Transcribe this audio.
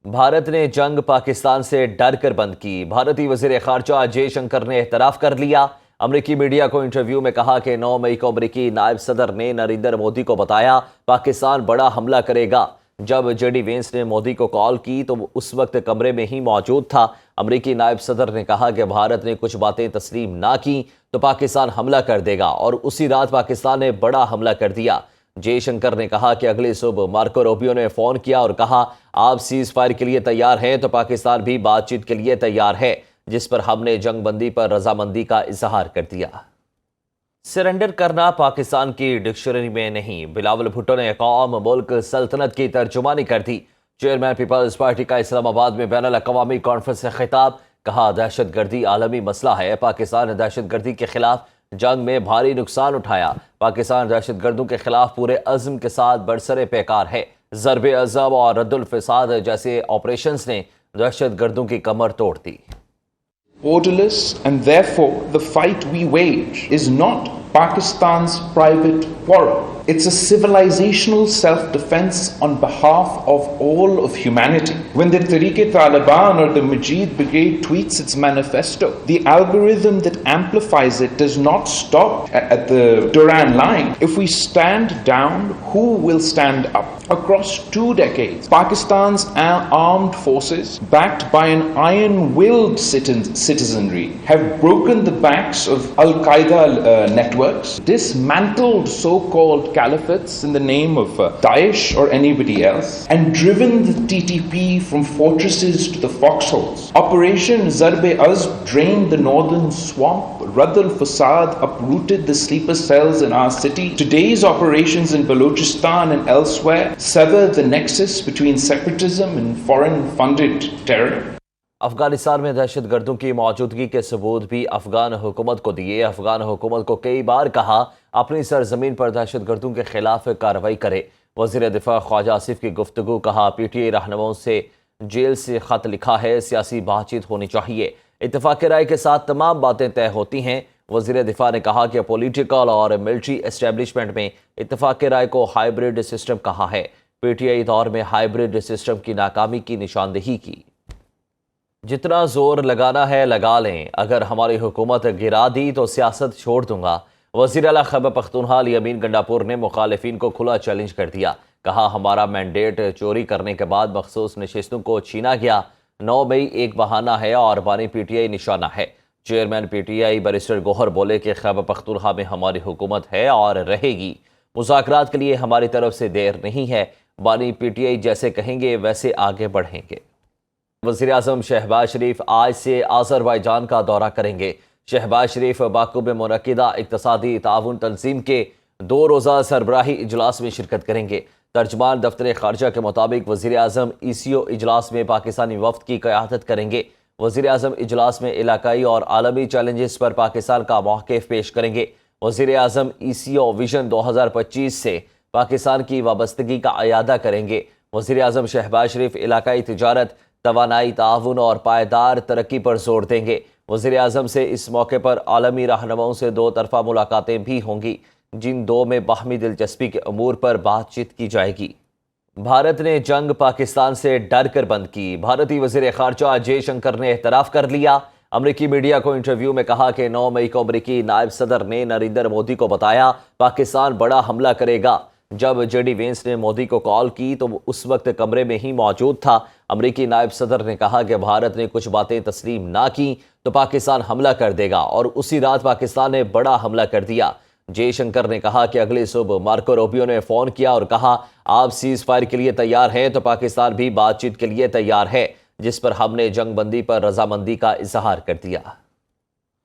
بھارت نے جنگ پاکستان سے ڈر کر بند کی۔ بھارتی وزیر خارجہ جے شنکر نے اعتراف کر لیا۔ امریکی میڈیا کو انٹرویو میں کہا کہ 9 مئی کو امریکی نائب صدر نے نریندر مودی کو بتایا پاکستان بڑا حملہ کرے گا۔ جب جے ڈی وینس نے مودی کو کال کی تو وہ اس وقت کمرے میں ہی موجود تھا۔ امریکی نائب صدر نے کہا کہ بھارت نے کچھ باتیں تسلیم نہ کی تو پاکستان حملہ کر دے گا، اور اسی رات پاکستان نے بڑا حملہ کر دیا۔ جے شنکر نے کہا کہ اگلی صبح مارکو روبیو نے فون کیا اور کہا آپ سیز فائر کے لیے تیار ہیں تو پاکستان بھی بات چیت کے لیے تیار ہے، جس پر ہم نے جنگ بندی پر رضامندی کا اظہار کر دیا۔ سرنڈر کرنا پاکستان کی ڈکشنری میں نہیں، بلاول بھٹو نے قوم ملک سلطنت کی ترجمانی کر دی۔ چیئرمین پیپلز پارٹی کا اسلام آباد میں بین الاقوامی کانفرنس سے خطاب، کہا دہشت گردی عالمی مسئلہ ہے، پاکستان نے دہشت گردی کے خلاف جنگ میں بھاری نقصان اٹھایا، پاکستان دہشت گردوں کے خلاف پورے عزم کے ساتھ برسر پیکار ہے۔ ضرب عضب اور رد الفساد جیسے آپریشنز نے دہشت گردوں کی کمر توڑ دی۔ Borderless, and therefore the fight we wage is not Pakistan's private quarrel. It's a civilizational self-defense on behalf of all of humanity. When the Tehreek-e-Taliban or the Majid Brigade tweets its manifesto, the algorithm that amplifies it does not stop at the Duran line. If we stand down, who will stand up? Across 2 decades, Pakistan's armed forces, backed by an iron-willed citizenry, have broken the backs of Al-Qaeda networks, dismantled so-called caliphates in the name of Daesh or anybody else, and driven the TTP from fortresses to the foxholes. Operation Zarb-e-Azb drained the northern swamp. Rad al-Fasad uprooted the sleeper cells in our city. Today's operations in Balochistan and elsewhere sever the nexus between separatism and foreign-funded terror. Afghanistan میں دہشت گردوں کی موجودگی کے ثبوت بھی افغان حکومت کو دیے۔ افغان حکومت کو کئی بار کہا اپنی سرزمین پر دہشت گردوں کے خلاف کارروائی کرے۔ وزیر دفاع خواجہ آصف کی گفتگو، کہا پی ٹی آئی رہنماؤں سے جیل سے خط لکھا ہے، سیاسی بات چیت ہونی چاہیے، اتفاق رائے کے ساتھ تمام باتیں طے ہوتی ہیں۔ وزیر دفاع نے کہا کہ پولیٹیکل اور ملٹری اسٹیبلشمنٹ میں اتفاق رائے کو ہائیبرڈ سسٹم کہا ہے۔ پی ٹی آئی دور میں ہائیبرڈ سسٹم کی ناکامی کی نشاندہی کی۔ جتنا زور لگانا ہے لگا لیں، اگر ہماری حکومت گرا دی تو سیاست چھوڑ دوں گا۔ وزیر اعلیٰ خیبر پختونخوا یمین گنڈاپور نے مخالفین کو کھلا چیلنج کر دیا، کہا ہمارا مینڈیٹ چوری کرنے کے بعد مخصوص نشستوں کو چھینا گیا۔ 9 مئی ایک بہانہ ہے اور بانی پی ٹی آئی نشانہ ہے۔ Chairman P T I barrister Gohar بولے کہ خیبر پختونخوا میں ہماری حکومت ہے اور رہے گی، مذاکرات کے لیے ہماری طرف سے دیر نہیں ہے، بانی پی ٹی آئی جیسے کہیں گے ویسے آگے بڑھیں گے۔ وزیراعظم شہباز شریف آج سے آذربائیجان کا دورہ کریں گے۔ شہباز شریف باکو میں منعقدہ اقتصادی تعاون تنظیم کے 2 روزہ سربراہی اجلاس میں شرکت کریں گے۔ ترجمان دفتر خارجہ کے مطابق وزیراعظم ECO اجلاس میں پاکستانی وفد کی قیادت کریں گے۔ وزیراعظم اجلاس میں علاقائی اور عالمی چیلنجز پر پاکستان کا موقف پیش کریں گے۔ وزیراعظم ECO ویژن 2025 سے پاکستان کی وابستگی کا اعادہ کریں گے۔ وزیراعظم شہباز شریف علاقائی تجارت، توانائی تعاون اور پائیدار ترقی پر زور دیں گے۔ وزیراعظم سے اس موقع پر عالمی رہنماؤں سے 2 طرفہ ملاقاتیں بھی ہوں گی، جن 2 میں باہمی دلچسپی کے امور پر بات چیت کی جائے گی۔ بھارت نے جنگ پاکستان سے ڈر کر بند کی۔ بھارتی وزیر خارجہ جے شنکر نے اعتراف کر لیا۔ امریکی میڈیا کو انٹرویو میں کہا کہ 9 مئی کو امریکی نائب صدر نے نریندر مودی کو بتایا پاکستان بڑا حملہ کرے گا۔ جب جے ڈی وینس نے مودی کو کال کی تو وہ اس وقت کمرے میں ہی موجود تھا۔ امریکی نائب صدر نے کہا کہ بھارت نے کچھ باتیں تسلیم نہ کی تو پاکستان حملہ کر دے گا، اور اسی رات پاکستان نے بڑا حملہ کر دیا۔ جے شنکر نے کہا کہ اگلی صبح مارکو روبیو نے فون کیا اور کہا آپ سیز فائر کے لیے تیار ہیں تو پاکستان بھی بات چیت کے لیے تیار ہے، جس پر ہم نے جنگ بندی پر رضامندی کا اظہار کر دیا۔